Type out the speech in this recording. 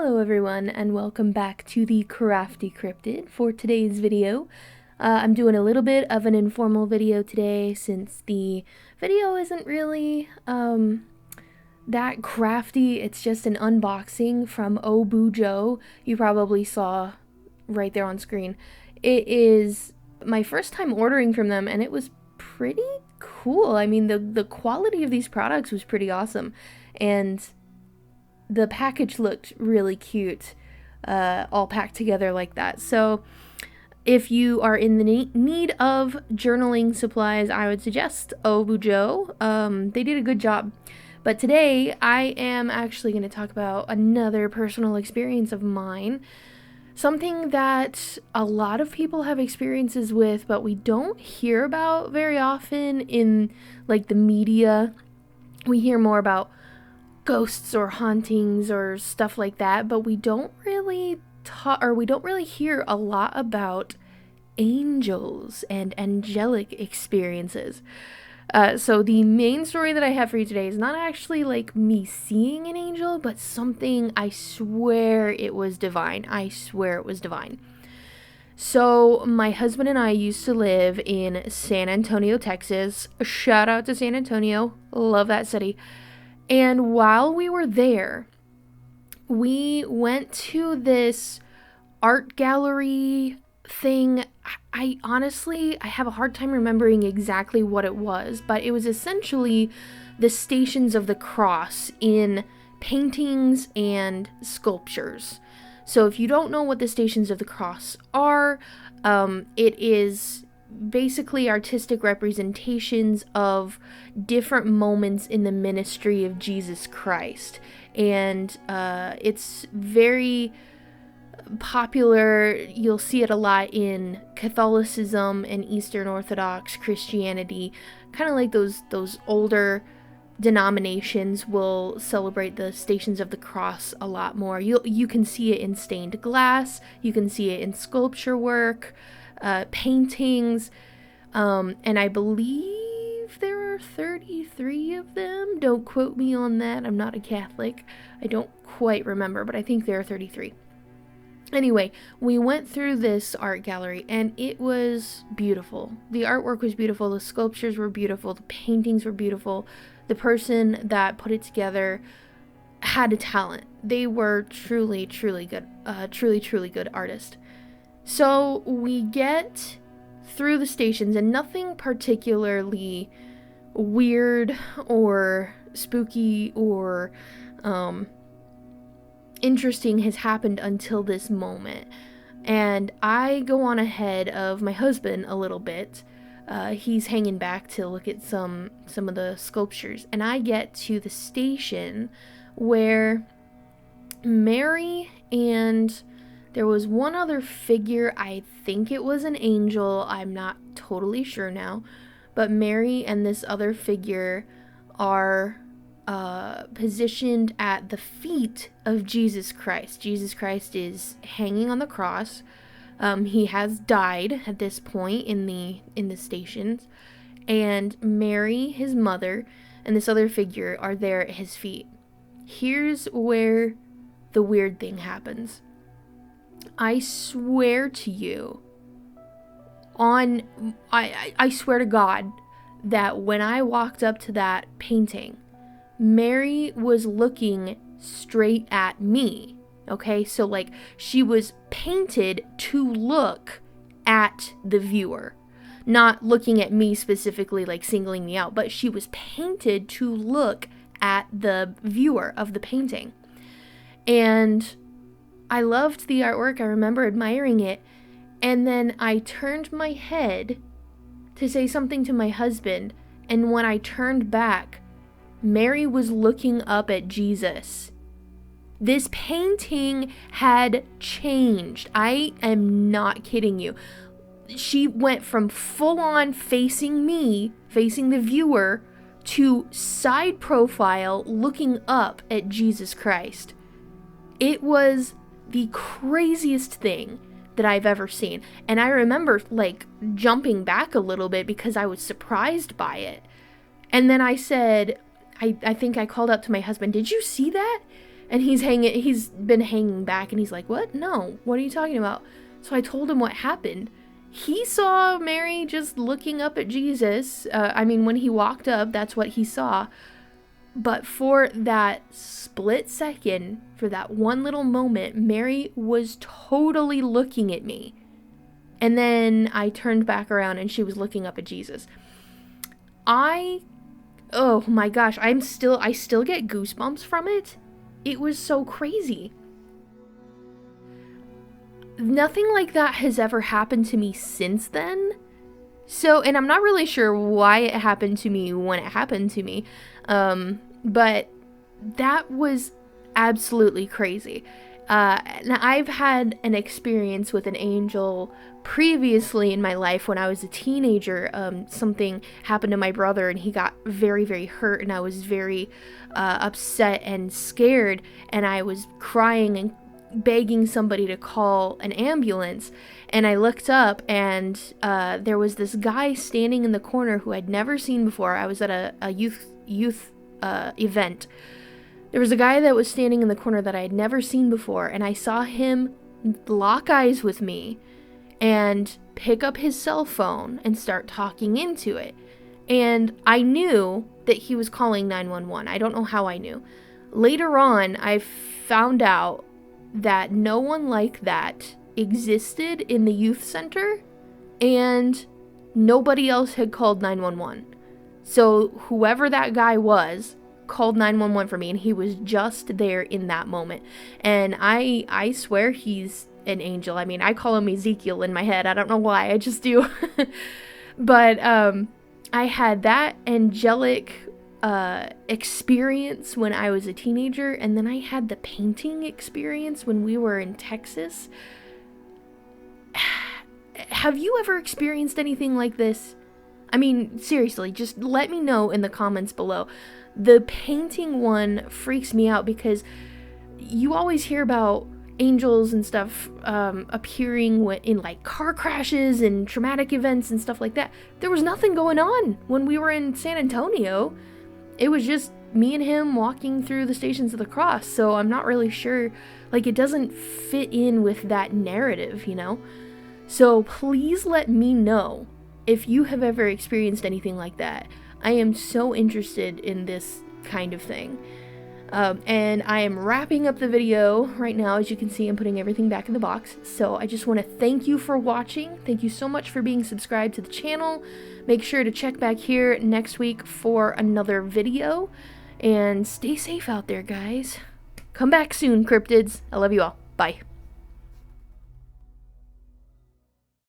Hello everyone, and welcome back to the Crafty Cryptid. For today's video, I'm doing a little bit of an informal video today since the video isn't really that crafty. It's just an unboxing from OBUJO. You probably saw right there on screen. It is my first time ordering from them, and it was pretty cool. I mean, the quality of these products was pretty awesome, and the package looked really cute, all packed together like that. So if you are in the need of journaling supplies, I would suggest OBUJO. They did a good job. But today I am actually going to talk about another personal experience of mine. Something that a lot of people have experiences with, but we don't hear about very often in like the media. We hear more about ghosts or hauntings or stuff like that, but we don't really hear a lot about angels and angelic experiences. So the main story that I have for you today is not actually like me seeing an angel, but something I swear it was divine. I swear it was divine. So my husband and I used to live in San Antonio, Texas. Shout out to San Antonio. Love that city. And while we were there, we went to this art gallery thing. I honestly have a hard time remembering exactly what it was, but it was essentially the Stations of the Cross in paintings and sculptures. So if you don't know what the Stations of the Cross are, it is basically artistic representations of different moments in the ministry of Jesus Christ, and it's very popular. You'll see it a lot in Catholicism and Eastern Orthodox Christianity. Kind of like those older denominations will celebrate the Stations of the Cross a lot more. You can see it in stained glass, you can see it in sculpture work, paintings, and I believe there are 33 of them. Don't quote me on that. I'm not a Catholic. I don't quite remember, but I think there are 33. Anyway, we went through this art gallery and it was beautiful. The artwork was beautiful, the sculptures were beautiful, the paintings were beautiful. The person that put it together had a talent. They were truly good, truly good artist. So we get through the stations and nothing particularly weird or spooky or interesting has happened until this moment. And I go on ahead of my husband a little bit. He's hanging back to look at some of the sculptures. And I get to the station where Mary and there was one other figure. I think it was an angel. I'm not totally sure now. But Mary and this other figure are positioned at the feet of Jesus Christ. Jesus Christ is hanging on the cross. He has died at this point in the stations. And Mary, his mother, and this other figure are there at his feet. Here's where the weird thing happens. I swear to you, I swear to God, that when I walked up to that painting, Mary was looking straight at me. Okay, so like she was painted to look at the viewer, not looking at me specifically, like singling me out, but she was painted to look at the viewer of the painting. And I loved the artwork. I remember admiring it. And then I turned my head to say something to my husband. And when I turned back, Mary was looking up at Jesus. This painting had changed. I am not kidding you. She went from full on facing me, facing the viewer, to side profile looking up at Jesus Christ. It was the craziest thing that I've ever seen. And I remember like jumping back a little bit because I was surprised by it. And then I said, I think I called out to my husband, "Did you see that?" And he's been hanging back, and he's like, what? No, what are you talking about? So I told him what happened. He saw Mary just looking up at Jesus. I mean, when he walked up, that's what he saw. But for that split second, for that one little moment, Mary was totally looking at me. And then I turned back around and she was looking up at Jesus. Oh my gosh, I still get goosebumps from it. It was so crazy. Nothing like that has ever happened to me since then. So, and I'm not really sure why it happened to me when it happened to me. But that was absolutely crazy. Now I've had an experience with an angel previously in my life when I was a teenager. Something happened to my brother and he got very, very hurt, and I was very upset and scared, and I was crying and begging somebody to call an ambulance. And I looked up, and there was this guy standing in the corner who I'd never seen before. I was at a youth event. There was a guy that was standing in the corner that I had never seen before, and I saw him lock eyes with me and pick up his cell phone and start talking into it. And I knew that he was calling 911. I don't know how I knew. Later on, I found out that no one like that existed in the youth center, and nobody else had called 911. So whoever that guy was called 911 for me, and he was just there in that moment. And I swear he's an angel. I mean, I call him Ezekiel in my head. I don't know why, I just do. But I had that angelic experience when I was a teenager, and then I had the painting experience when we were in Texas. Have you ever experienced anything like this? I mean, seriously, just let me know in the comments below. The painting one freaks me out because you always hear about angels and stuff appearing in like car crashes and traumatic events and stuff like that. There was nothing going on when we were in San Antonio. It was just me and him walking through the Stations of the Cross, so I'm not really sure, like, it doesn't fit in with that narrative, you know? So please let me know if you have ever experienced anything like that. I am so interested in this kind of thing. And I am wrapping up the video right now. As you can see, I'm putting everything back in the box. So I just want to thank you for watching. Thank you so much for being subscribed to the channel. Make sure to check back here next week for another video. And stay safe out there, guys. Come back soon, cryptids. I love you all. Bye.